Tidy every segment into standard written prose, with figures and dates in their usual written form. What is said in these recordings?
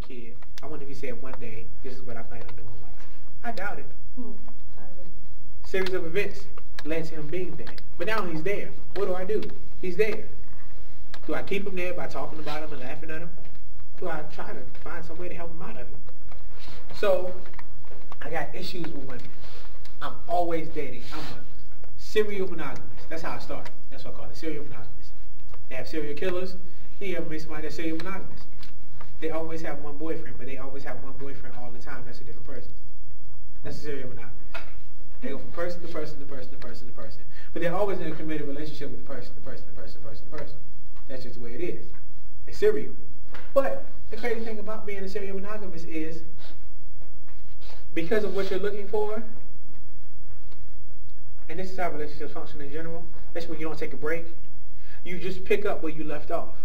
kid, I wonder if he said one day, this is what I plan on doing once. I doubt it. Series of events led to him being there. But now he's there. What do? He's there. Do I keep him there by talking about him and laughing at him? Do I try to find some way to help him out of it? So, I got issues with women. I'm always dating. I'm a serial monogamous. That's how I started. That's what I call it, serial monogamous. They have serial killers. You ever meet somebody that's serial monogamous? They always have one boyfriend, but they always have one boyfriend all the time. That's a different person. That's a serial monogamous. They go from person to person to person to person to person. But they're always in a committed relationship with the person. That's just the way it is. It's serial. But the crazy thing about being a serial monogamous is because of what you're looking for, and this is how relationships function in general, that's when you don't take a break. You just pick up where you left off.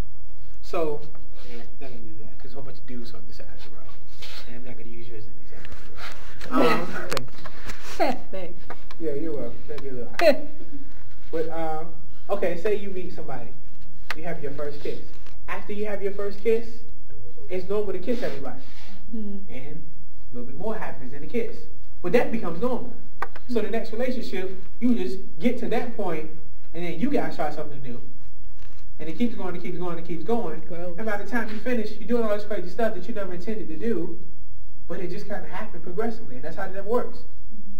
So, yeah, I'm not going to do that because there's a whole bunch of dudes on the side of the road. And I'm not going to use you as an example. Thanks. Yeah, you're welcome. Thank you. But, okay, say you meet somebody. You have your first kiss. After you have your first kiss, it's normal to kiss everybody. And a little bit more happens in the kiss. But that becomes normal. So the next relationship, you just get to that point, and then you guys try something new. And it keeps going, it keeps going, it keeps going. And by the time you finish, you're doing all this crazy stuff that you never intended to do, but it just kind of happened progressively. And that's how that works.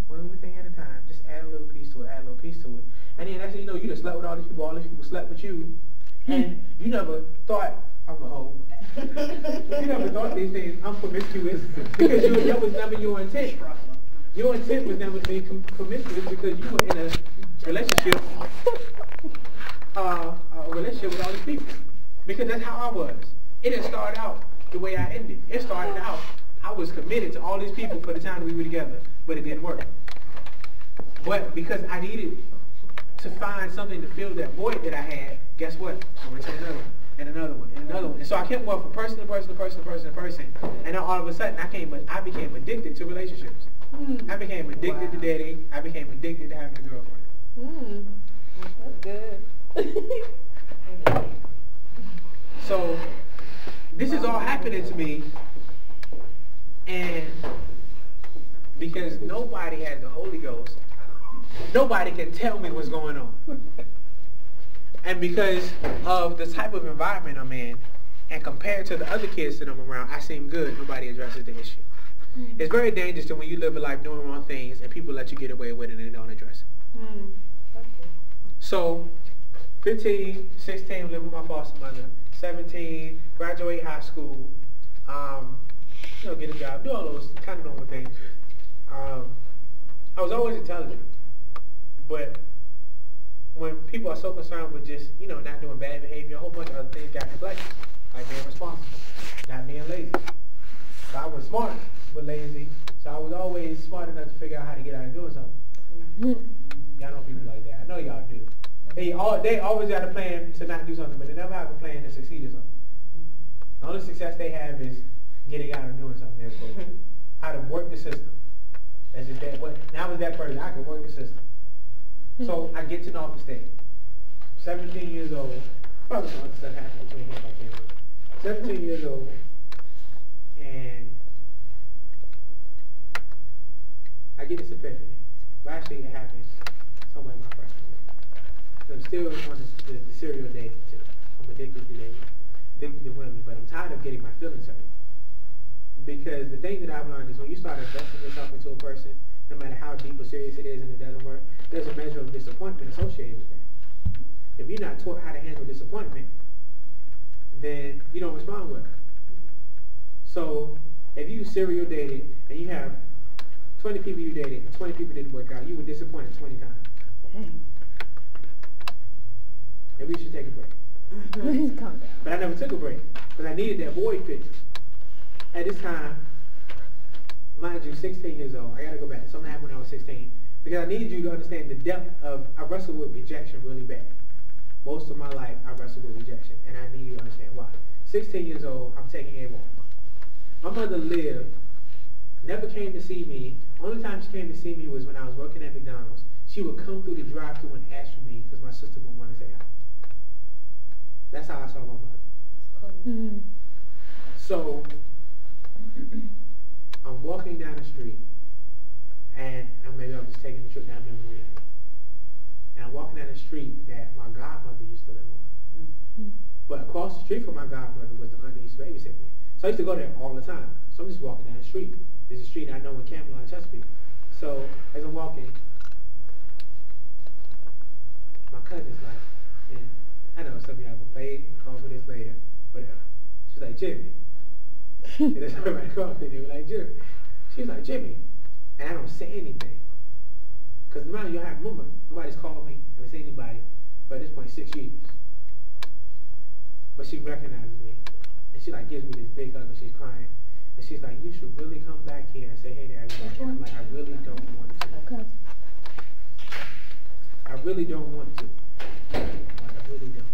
One little thing at a time. Just add a little piece to it, add a little piece to it. And then that's how you know you just slept with all these people slept with you. And you never thought, I'm a hoe. You never thought these things, I'm promiscuous, because that was never your intent. Your intent was never to be promiscuous because you were in a relationship, with all these people. Because that's how I was. It didn't start out the way I ended. It started out, I was committed to all these people for the time we were together, but it didn't work. But because I needed to find something to fill that void that I had, guess what? I went to another one, and another one, and another one. And so I kept going from person to person to person to person to person. And then all of a sudden, I became addicted to relationships. I became addicted to dating. I became addicted to having a girlfriend. That's good. So this is all happening to me, and because nobody has the Holy Ghost, nobody can tell me what's going on. And because of the type of environment I'm in, and compared to the other kids that I'm around, I seem good. Nobody addresses the issue. It's very dangerous to when you live a life doing wrong things and people let you get away with it and they don't address it. So, 15, 16, live with my foster mother. 17, graduate high school. Get a job. Do all those kind of normal things. I was always intelligent, but when people are so concerned with just, not doing bad behavior, a whole bunch of other things got neglected, like being responsible, not being lazy. So I was smart, but lazy. So I was always smart enough to figure out how to get out of doing something. Y'all know people like that. I know y'all do. They always got a plan to not do something, but they never have a plan to succeed or something. The only success they have is getting out of doing something they're supposed to do. How to work the system. That's just that. Now with that person, I can work the system. So I get to Norfolk State. 17 years old. Probably some other stuff happened between him and I 17 years old. And I get this epiphany. But actually it happens somewhere in my freshman year. I'm still on the serial dating too. I'm addicted to dating, addicted to women, but I'm tired of getting my feelings hurt. Because the thing that I've learned is when you start investing yourself into a person, no matter how deep or serious it is and it doesn't work, there's a measure of disappointment associated with that. If you're not taught how to handle disappointment, then you don't respond well. So if you serial dated and you have 20 people you dated and 20 people didn't work out, you were disappointed 20 times. Dang. Maybe you should take a break. Calm down. But I never took a break because I needed that void fixed. At this time, mind you, 16 years old, I gotta go back. Something happened when I was 16. Because I need you to understand the depth of, I wrestled with rejection really bad. Most of my life, I wrestled with rejection. And I need you to understand why. 16 years old, I'm taking a walk. My mother lived, never came to see me. Only time she came to see me was when I was working at McDonald's. She would come through the drive-thru and ask for me because my sister would want to say hi. That's how I saw my mother. That's cool. So, I'm walking down the street, and maybe I'm just taking a trip down memory lane. And I'm walking down the street that my godmother used to live on. But across the street from my godmother was the aunt that used to babysit me. So I used to go there all the time. So I'm just walking down the street. There's a street I know in Camelot, Chesapeake. So as I'm walking, my cousin's like, and I know some of y'all gonna call for this later, whatever. She's like, Jimmy. And that's everybody called me. They were like, Jimmy. She's like, Jimmy. And I don't say anything. Because the amount you have, remember, nobody's called me, I haven't seen anybody for at this point 6 years. But she recognizes me. And she like gives me this big hug and she's crying. And she's like, you should really come back here and say hey to everybody. And I'm like, I really don't want to. I really don't want to. I really don't.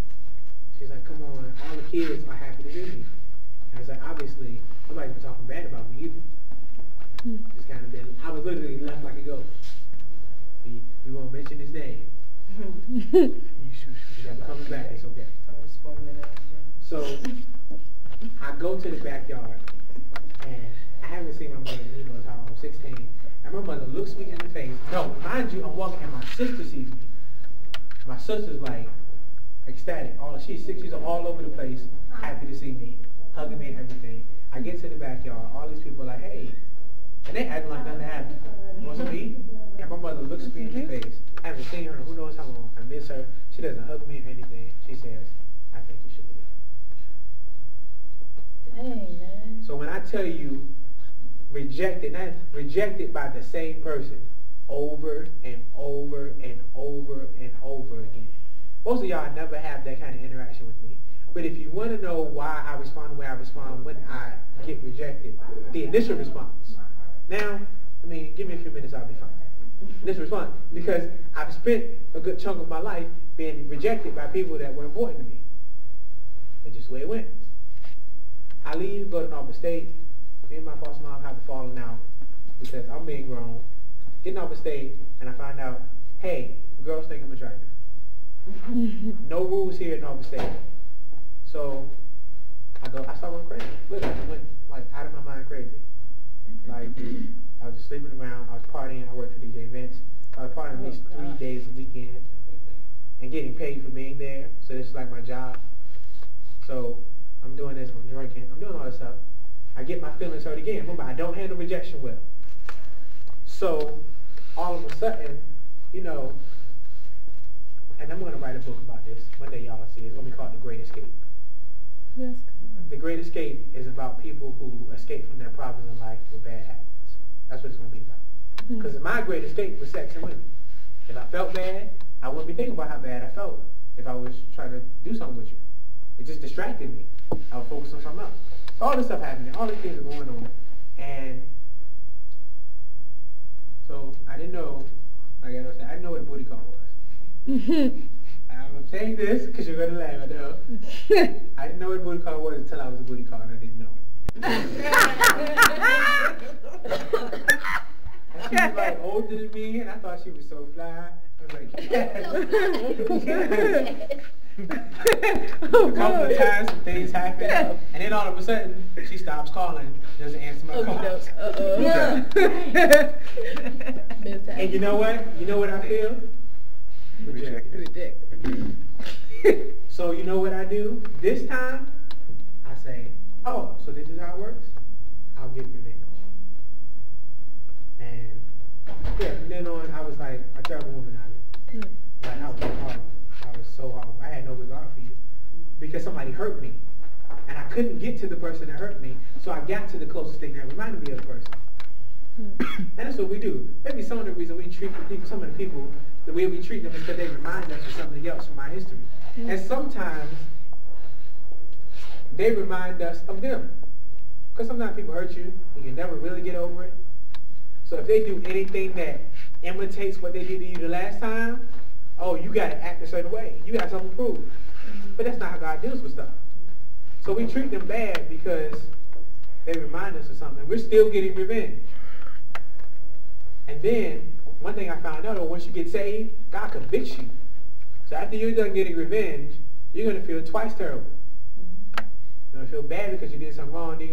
She's like, come on, all the kids are happy to hear me. And I was like, obviously, nobody's been talking bad about me either. Just kind of been, I was literally left like a ghost. We won't mention his name. You should come back, it's okay. So, I go to the backyard, and I haven't seen my mother, you know, how I'm 16. And my mother looks me in the face. No, mind you, I'm walking and my sister sees me. My sister's like ecstatic. She's 6 years old, all over the place, happy to see me, hugging me and everything. I get to the backyard, all these people are like, hey. And they acting like nothing happened. You want some to eat? And my mother looks me in the face. I haven't seen her in who knows how long. I miss her. She doesn't hug me or anything. She says, I think you should leave. Dang, man. So when I tell you rejected by the same person over and over and over and over again. Most of y'all never have that kind of interaction with me. But if you want to know why I respond the way I respond when I get rejected, the initial response. Now, I mean, give me a few minutes, I'll be fine. Initial response. Because I've spent a good chunk of my life being rejected by people that were important to me. That's just the way it went. I leave, go to Norfolk State. Me and my foster mom have a falling out because I'm being grown. Get to Norfolk State, and I find out, hey, girls think I'm attractive. No rules here at Norfolk State. So I start going crazy. Literally, I went like out of my mind crazy. Like I was just sleeping around. I was partying. I worked for DJ events. I was partying at least 3 days a weekend and getting paid for being there. So this is like my job. So I'm doing this. I'm drinking. I'm doing all this stuff. I get my feelings hurt again. Remember, I don't handle rejection well. So all of a sudden, you know, and I'm going to write a book about this. One day y'all will see it. It's going to be called The Great Escape. Yes. The Great Escape is about people who escape from their problems in life with bad habits. That's what it's going to be about. Because my great escape was sex and women. If I felt bad, I wouldn't be thinking about how bad I felt if I was trying to do something with you. It just distracted me. I would focus on something else. So all this stuff happening. All these things are going on. And so I didn't know, like I said, I didn't know what a booty call was. I'm saying this because you're going to laugh, I know. I didn't know what a booty call was until I was a booty call and I didn't know. And she was like older than me and I thought she was so fly. I was like, yes. A couple of times some things happen and then all of a sudden she stops calling, doesn't answer my calls. And you know what? You know what I feel? Rejected. So you know what I do? This time, I say, oh, so this is how it works? I'll get revenge. And yeah, from then on, I was like a terrible womanizer. Like, I was horrible. I was so horrible. I had no regard for you. Because somebody hurt me. And I couldn't get to the person that hurt me, so I got to the closest thing that reminded me of the person. And that's what we do. Maybe some of the reason we treat the people, some of the people, the way we treat them is because they remind us of something else from our history. And sometimes they remind us of them. Because sometimes people hurt you and you never really get over it. So if they do anything that imitates what they did to you the last time, oh, you got to act a certain way. You got something to prove. But that's not how God deals with stuff. So we treat them bad because they remind us of something. We're still getting revenge. And then, one thing I found out, once you get saved, God convicts you. So after you're done getting revenge, you're going to feel twice terrible. You're going to feel bad because you did something wrong.